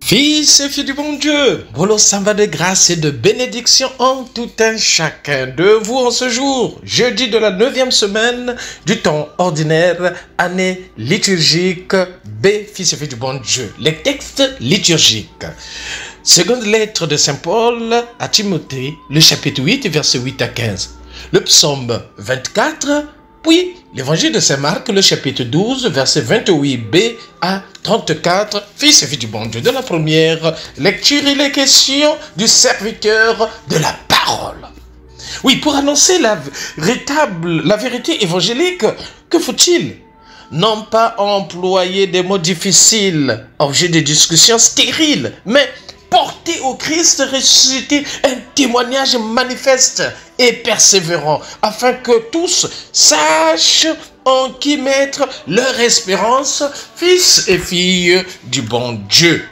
Fils et filles du bon Dieu, Bolo Samba de grâce et de bénédiction en tout un chacun de vous en ce jour, jeudi de la 9e semaine du temps ordinaire, année liturgique B, Fils et filles du bon Dieu. Les textes liturgiques. Seconde lettre de Saint Paul à Timothée, le chapitre 8, versets 8 à 15. Le psaume 24, puis l'évangile de Saint Marc, le chapitre 12, verset 28b à 34, Fils et filles du bon Dieu. De la première lecture, il est question du serviteur de la parole. Oui, pour annoncer la vérité évangélique, que faut-il? Non pas employer des mots difficiles, objet de discussion stérile, mais porter au Christ ressuscité un témoignage manifeste et persévérant, afin que tous sachent en qui mettre leur espérance, fils et filles du bon Dieu.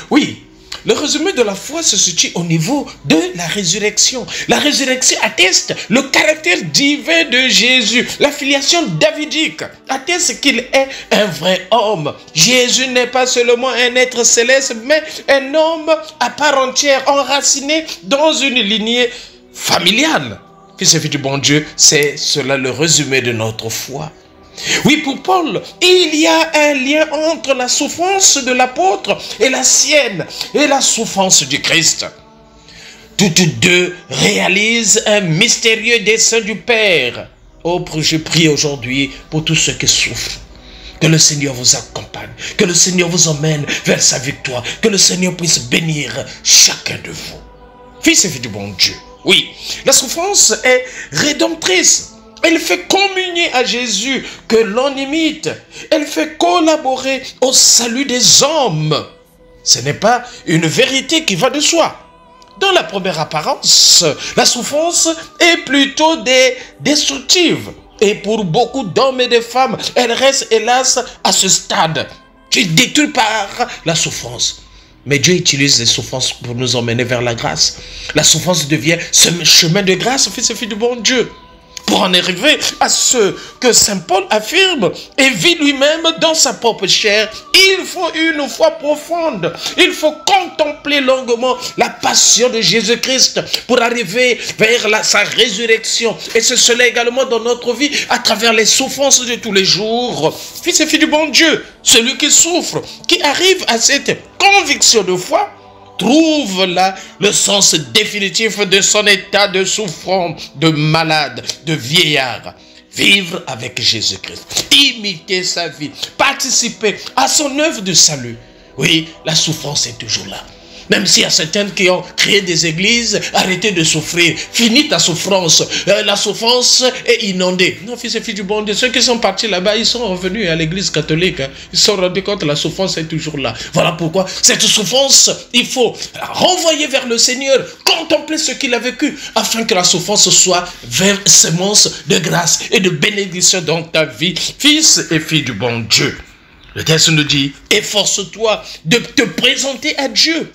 Oui, le résumé de la foi se situe au niveau de la résurrection. La résurrection atteste le caractère divin de Jésus. La filiation davidique atteste qu'il est un vrai homme. Jésus n'est pas seulement un être céleste, mais un homme à part entière, enraciné dans une lignée familiale. Fils et filles du bon Dieu, c'est cela le résumé de notre foi. Oui, pour Paul, il y a un lien entre la souffrance de l'apôtre et la sienne, et la souffrance du Christ. Toutes deux réalisent un mystérieux dessein du Père. Oh, je prie aujourd'hui pour tous ceux qui souffrent. Que le Seigneur vous accompagne, que le Seigneur vous emmène vers sa victoire, que le Seigneur puisse bénir chacun de vous. Fils et filles du bon Dieu, oui, la souffrance est rédemptrice. Elle fait communier à Jésus que l'on imite. Elle fait collaborer au salut des hommes. Ce n'est pas une vérité qui va de soi. Dans la première apparence, la souffrance est plutôt destructive. Et pour beaucoup d'hommes et de femmes, elle reste hélas à ce stade. Tu es détruit par la souffrance. Mais Dieu utilise les souffrances pour nous emmener vers la grâce. La souffrance devient ce chemin de grâce, fils et filles du bon Dieu. Pour en arriver à ce que Saint Paul affirme et vit lui-même dans sa propre chair, il faut une foi profonde. Il faut contempler longuement la passion de Jésus-Christ pour arriver vers sa résurrection. Et c'est cela également dans notre vie à travers les souffrances de tous les jours. Fils et filles du bon Dieu, celui qui souffre, qui arrive à cette conviction de foi, trouve là le sens définitif de son état de souffrant, de malade, de vieillard. Vivre avec Jésus-Christ, imiter sa vie, participer à son œuvre de salut. Oui, la souffrance est toujours là. Même s'il y a certains qui ont créé des églises, arrêtez de souffrir, finis ta souffrance. La souffrance est inondée. Non, fils et filles du bon Dieu, ceux qui sont partis là-bas, ils sont revenus à l'église catholique. Ils se sont rendus compte que la souffrance est toujours là. Voilà pourquoi cette souffrance, il faut renvoyer vers le Seigneur, contempler ce qu'il a vécu, afin que la souffrance soit semence de grâce et de bénédiction dans ta vie, fils et filles du bon Dieu. Le texte nous dit, efforce-toi de te présenter à Dieu.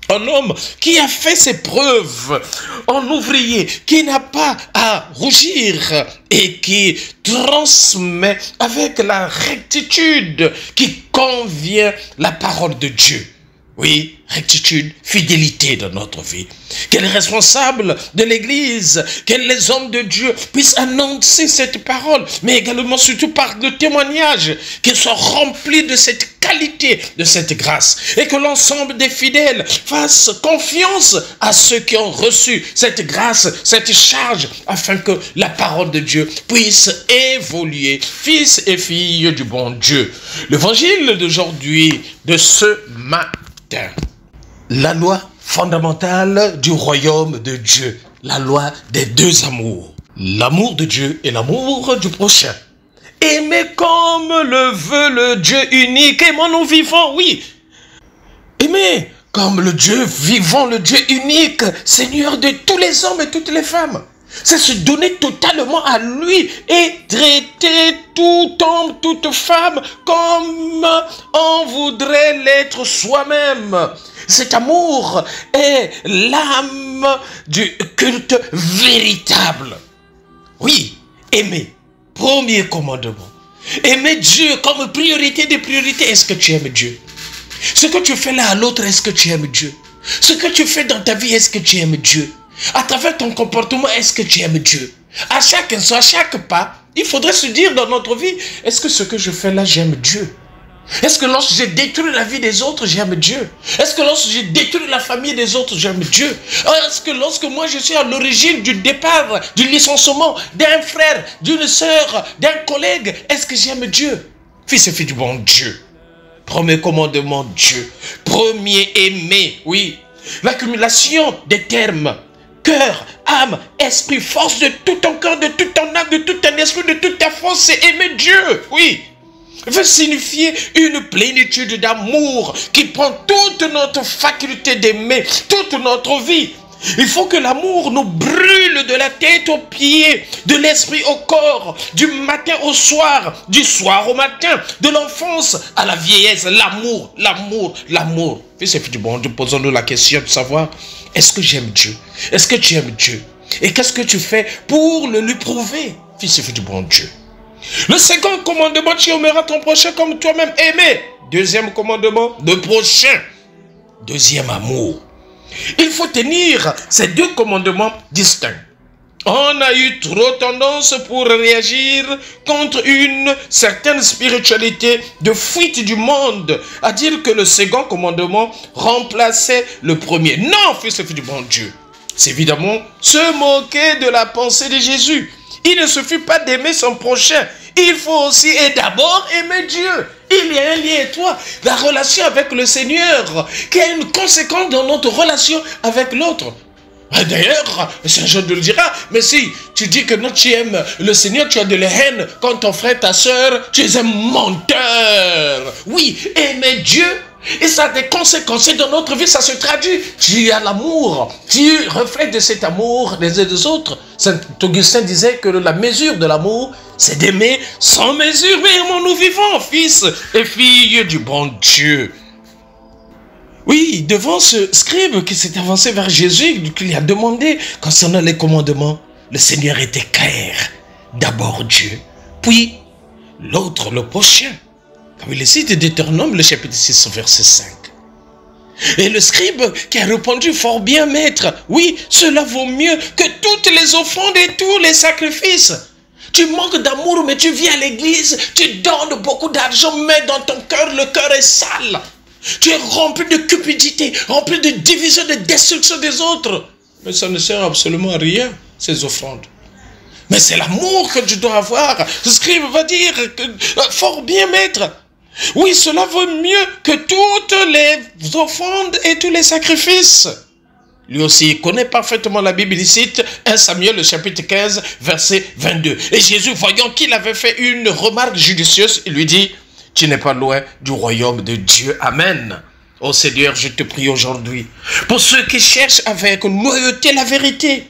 Un homme qui a fait ses preuves, un ouvrier qui n'a pas à rougir et qui transmet avec la rectitude qui convient la parole de Dieu. Oui, rectitude, fidélité dans notre vie. Que les responsables de l'Église, que les hommes de Dieu puissent annoncer cette parole, mais également surtout par le témoignage, qu'ils soient remplis de cette qualité, de cette grâce, et que l'ensemble des fidèles fassent confiance à ceux qui ont reçu cette grâce, cette charge, afin que la parole de Dieu puisse évoluer. Fils et filles du bon Dieu. L'évangile d'aujourd'hui, de ce matin. La loi fondamentale du royaume de Dieu, la loi des deux amours, l'amour de Dieu et l'amour du prochain. Aimer comme le veut le Dieu unique, aimons-nous vivants, oui. Aimer comme le Dieu vivant, le Dieu unique, Seigneur de tous les hommes et toutes les femmes. C'est se donner totalement à lui et traiter tout homme, toute femme comme on voudrait l'être soi-même. Cet amour est l'âme du culte véritable. Oui, aimer. Premier commandement. Aimer Dieu comme priorité des priorités. Est-ce que tu aimes Dieu? Ce que tu fais là à l'autre, est-ce que tu aimes Dieu? Ce que tu fais dans ta vie, est-ce que tu aimes Dieu? À travers ton comportement, est-ce que tu aimes Dieu? À chaque instant, à chaque pas, il faudrait se dire dans notre vie, est-ce que ce que je fais là, j'aime Dieu? Est-ce que lorsque j'ai détruit la vie des autres, j'aime Dieu? Est-ce que lorsque j'ai détruit la famille des autres, j'aime Dieu? Est-ce que lorsque moi je suis à l'origine du départ, du licenciement d'un frère, d'une sœur, d'un collègue, est-ce que j'aime Dieu? Fils et filles du bon Dieu. Premier commandement, Dieu. Premier aimer, oui. L'accumulation des termes cœur, âme, esprit, force de tout ton cœur, de tout ton âme, de tout ton esprit, de toute ta force, c'est aimer Dieu, oui. Veut signifier une plénitude d'amour qui prend toute notre faculté d'aimer, toute notre vie. Il faut que l'amour nous brûle de la tête aux pieds, de l'esprit au corps, du matin au soir, du soir au matin, de l'enfance à la vieillesse. L'amour, l'amour, l'amour. Fils et filles du bon Dieu, posons-nous la question de savoir, est-ce que j'aime Dieu? Est-ce que tu aimes Dieu? Et qu'est-ce que tu fais pour le lui prouver? Fils et filles du bon Dieu. Le second commandement, tu aimeras ton prochain comme toi-même aimé. Deuxième commandement, le prochain. Deuxième amour. Il faut tenir ces deux commandements distincts. On a eu trop tendance pour réagir contre une certaine spiritualité de fuite du monde, à dire que le second commandement remplaçait le premier. Non, fils et filles du bon Dieu. C'est évidemment se moquer de la pensée de Jésus. Il ne suffit pas d'aimer son prochain. Il faut aussi et d'abord aimer Dieu. Il y a un lien étroit. La relation avec le Seigneur qui a une conséquence dans notre relation avec l'autre. D'ailleurs, Saint Jean nous le dira, mais si tu dis que non, tu aimes le Seigneur, tu as de la haine contre ton frère, ta soeur, tu es un menteur. Oui, aimer Dieu, et ça a des conséquences. Et dans notre vie, ça se traduit. Tu as l'amour, tu reflètes de cet amour les uns des autres. Saint Augustin disait que la mesure de l'amour, c'est d'aimer sans mesure. Mais aimons-nous vivants, fils et filles du bon Dieu. Oui, devant ce scribe qui s'est avancé vers Jésus, qui lui a demandé concernant les commandements, le Seigneur était clair. D'abord Dieu, puis l'autre, le prochain. Comme il est cité Deutéronome, le chapitre 6, verset 5. Et le scribe qui a répondu fort bien, maître, oui, cela vaut mieux que toutes les offrandes et tous les sacrifices. Tu manques d'amour, mais tu viens à l'église, tu donnes beaucoup d'argent, mais dans ton cœur, le cœur est sale. Tu es rempli de cupidité, rempli de division, de destruction des autres. Mais ça ne sert absolument à rien, ces offrandes. Mais c'est l'amour que tu dois avoir. Le scribe va dire, fort bien maître. Oui, cela vaut mieux que toutes les offrandes et tous les sacrifices. Lui aussi, il connaît parfaitement la Bible. Il cite 1 Samuel, le chapitre 15, verset 22. Et Jésus, voyant qu'il avait fait une remarque judicieuse, il lui dit, tu n'es pas loin du royaume de Dieu. Amen. Oh Seigneur, je te prie aujourd'hui pour ceux qui cherchent avec loyauté la vérité.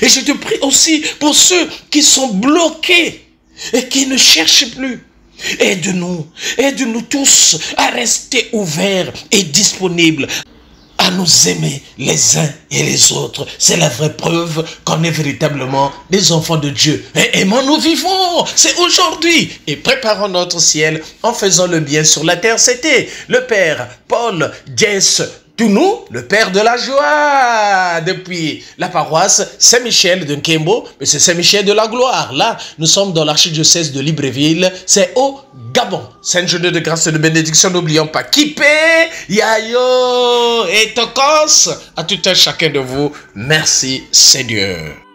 Et je te prie aussi pour ceux qui sont bloqués et qui ne cherchent plus. Aide-nous tous à rester ouverts et disponibles, à nous aimer les uns et les autres. C'est la vraie preuve qu'on est véritablement des enfants de Dieu. Et aimons-nous vivons, c'est aujourd'hui. Et préparons notre ciel en faisant le bien sur la terre. C'était le Père Paul Jess Tounou, le Père de la joie, depuis la paroisse Saint-Michel de Nkembo, mais c'est Saint-Michel de la gloire. Là, nous sommes dans l'archidiocèse de Libreville, c'est au Gabon. Sainte journée de grâce et de bénédiction, n'oublions pas Kipé, Yayo et Tokos. À tout un chacun de vous, merci Seigneur.